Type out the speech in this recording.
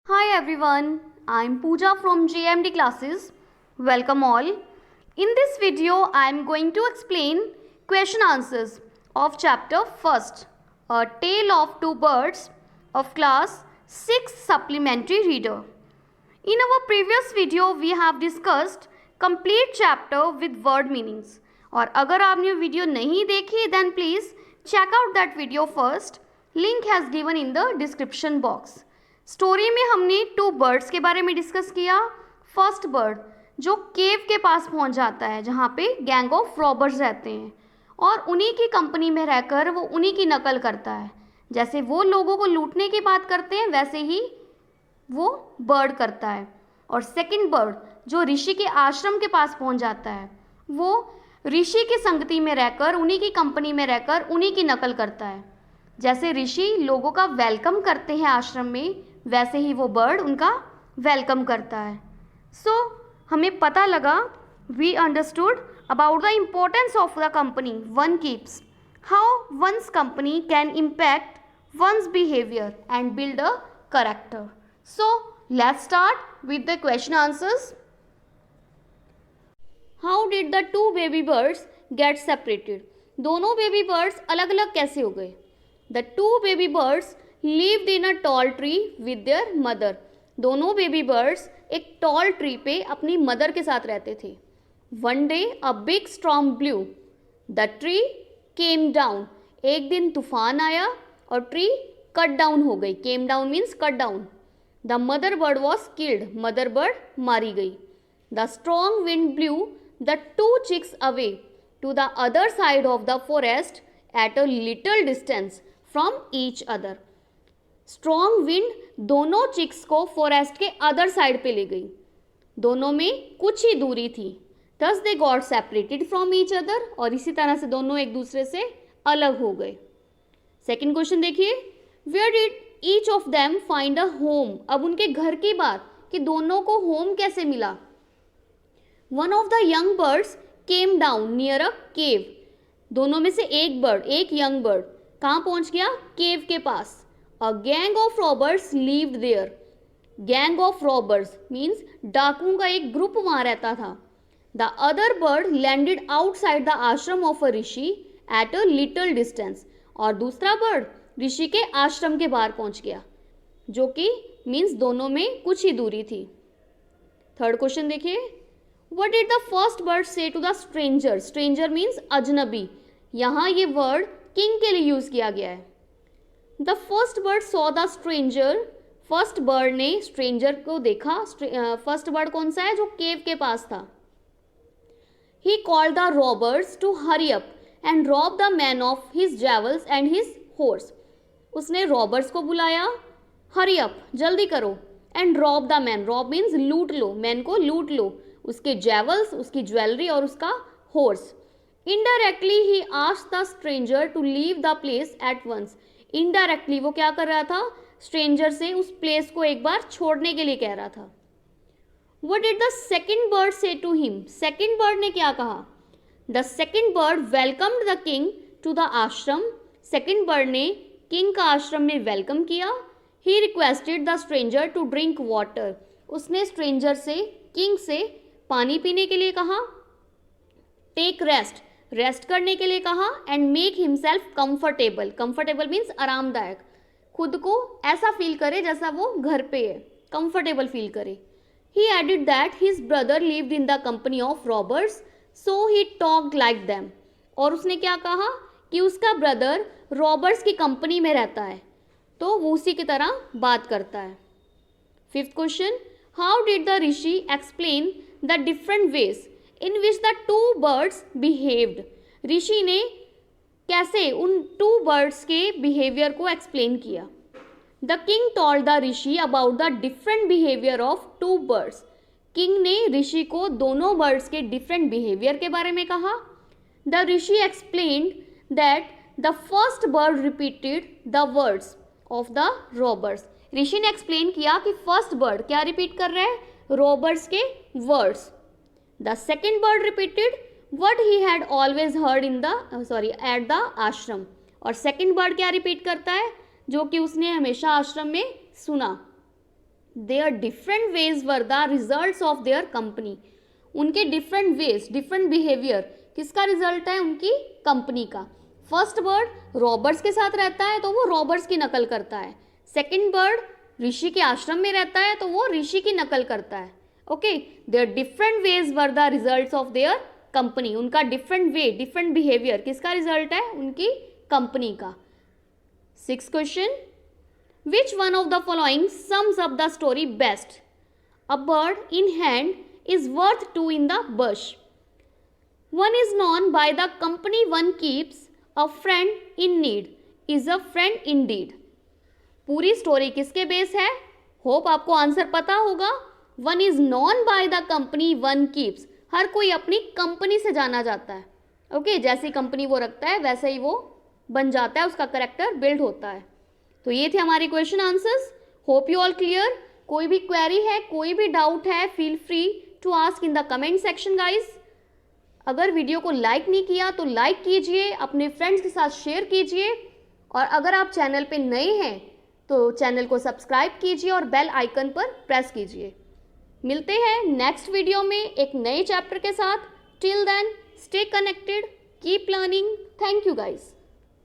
Hi everyone, I'm Pooja from JMD classes. Welcome all. In this video, I'm going to explain question answers of chapter first, A Tale of Two Birds of class 6 supplementary reader. In our previous video, we have discussed complete chapter with word meanings. और अगर आपने video नहीं देखी then please check out that video first. Link has given in the description box. Story में हमने to birds के बारे में डिस्कस किया. फर्स्ट बर्ड जो केव के पास पहुंच जाता है जहां पे गैंग ऑफ रॉबर्स रहते हैं और उन्हीं की कंपनी में रहकर वो उन्हीं की नकल करता है. जैसे वो लोगों को लूटने की बात करते हैं वैसे ही वो बर्ड करता है. और सेकंड बर्ड जो ऋषि के आश्रम के पास पहुंच जाता है वो ऋषि की संगति में रहकर उन्हीं की कंपनी में रहकर उन्हीं की नकल करता है. जैसे ऋषि लोगों का वेलकम करते हैं आश्रम में वैसे ही वो बर्ड उनका वेलकम करता है. सो हमें पता लगा we understood about the importance of the company one keeps, how one's company can impact one's behaviour and build a character. So let's start with the question answers. How did the two baby birds get separated? दोनों baby birds अलग अलग कैसे हो गए? The two baby birds lived in a tall tree with their mother. दोनों baby birds एक tall tree पे अपनी मदर के साथ रहते थे. One day a big storm blew. The tree came down. एक दिन तूफान आया और ट्री कट डाउन हो गई. Came down means cut down. The mother bird was killed. Mother bird मारी गई. The strong wind blew the two chicks away to the other side of the forest at a little distance from each other. Strong wind दोनों chicks को forest के other side पे ले गई. दोनों में कुछ ही दूरी थी. Thus they got separated from each other. और इसी तरह से दोनों एक दूसरे से अलग हो गए. सेकेंड क्वेश्चन देखिए. Where did each of them find a home? अब उनके घर की बात कि दोनों को होम कैसे मिला. One of the young birds came down near a cave. दोनों में से एक बर्ड, एक यंग बर्ड कहाँ पहुंच गया? केव के पास. A gang of robbers lived there. Gang of robbers means डाकुओं का एक ग्रुप वहां रहता था. The other bird landed outside the ashram of a rishi at a little distance. और दूसरा बर्ड ऋषि के आश्रम के बाहर पहुंच गया जो कि मीन्स दोनों में कुछ ही दूरी थी. थर्ड क्वेश्चन देखिए. What did the first bird say to the stranger? Stranger means अजनबी. यहाँ ये वर्ड किंग के लिए यूज किया गया है. The first bird saw the stranger. First bird ने स्ट्रेंजर को देखा. फर्स्ट बर्ड कौन सा है? जो केव के पास था. He called the robbers to hurry up and rob the man of his jewels and his horse. उसने रॉबर्स को बुलाया. हरी अप जल्दी करो. And rob the man. Rob means लूट लो. मैन को लूट लो. उसके जैवल्स, उसकी ज्वेलरी और उसका horse. Indirectly he asked the stranger to leave the place at once. Indirectly वो क्या कर रहा था? स्ट्रेंजर से उस प्लेस को एक बार छोड़ने के लिए कह रहा था. What did the second bird say to him? Second bird ने क्या कहा? The second bird welcomed the king to the ashram. Second bird ने किंग का आश्रम में वेलकम किया. He requested the stranger to drink water. उसने स्ट्रेंजर से, किंग से पानी पीने के लिए कहा. टेक रेस्ट, रेस्ट करने के लिए कहा. And make himself comfortable. Comfortable means आरामदायक. खुद को ऐसा फील करे जैसा वो घर पे है, कंफर्टेबल फील करे. He added that his brother lived in the company of robbers so he talked like them. और उसने क्या कहा कि उसका ब्रदर रॉबर्स की कंपनी में रहता है तो वो उसी की तरह बात करता है. Fifth question. How did the rishi explain the different ways in which the two birds behaved? ऋषि ने कैसे उन टू बर्ड्स के बिहेवियर को एक्सप्लेन किया. The king told the rishi about the different behaviour of two birds. King ने ऋषि को दोनों बर्ड्स के डिफरेंट बिहेवियर के बारे में कहा. The rishi explained that the first bird repeated the words of the robbers. Rishi ने एक्सप्लेन किया कि फर्स्ट बर्ड क्या रिपीट कर रहा है? रॉबर्स के words. The second bird repeated what he had always heard in the at the ashram. और second bird क्या रिपीट करता है? जो कि उसने हमेशा आश्रम में सुना. Their different ways were the results of their company. उनके डिफरेंट वेज, डिफरेंट बिहेवियर किसका रिजल्ट है? उनकी कंपनी का। फर्स्ट बर्ड रॉबर्स के साथ रहता है तो वो रॉबर्स की नकल करता है। सेकंड बर्ड ऋषि के आश्रम में रहता है तो वो ऋषि की नकल करता है। Okay, their different ways were the results of their company. उनका डिफरेंट वे, डिफरेंट बिहेवियर किसका रिजल्ट है? उनकी कंपनी का। 6th question, which one of the following sums up the story best? A bird in hand is worth two in the bush. One is known by the company one keeps. A friend in need is a friend indeed. पूरी story किसके base है? Hope आपको answer पता होगा। One is known by the company one keeps. हर कोई अपनी company से जाना जाता है। ओके, जैसी कंपनी वो रखता है वैसे ही वो बन जाता है, उसका करेक्टर बिल्ड होता है। तो ये थे हमारे question answers. Hope you all clear. कोई भी क्वेरी है, कोई भी डाउट है, feel free to ask in the comment section guys. अगर वीडियो को लाइक नहीं किया तो लाइक कीजिए, अपने फ्रेंड्स के साथ शेयर कीजिए, और अगर आप चैनल पे नए हैं तो चैनल को सब्सक्राइब कीजिए और बेल आइकन पर प्रेस कीजिए। मिलते हैं नेक्स्ट वीडियो में एक नए चैप्टर के साथ। Till then stay connected, keep learning. Thank you guys.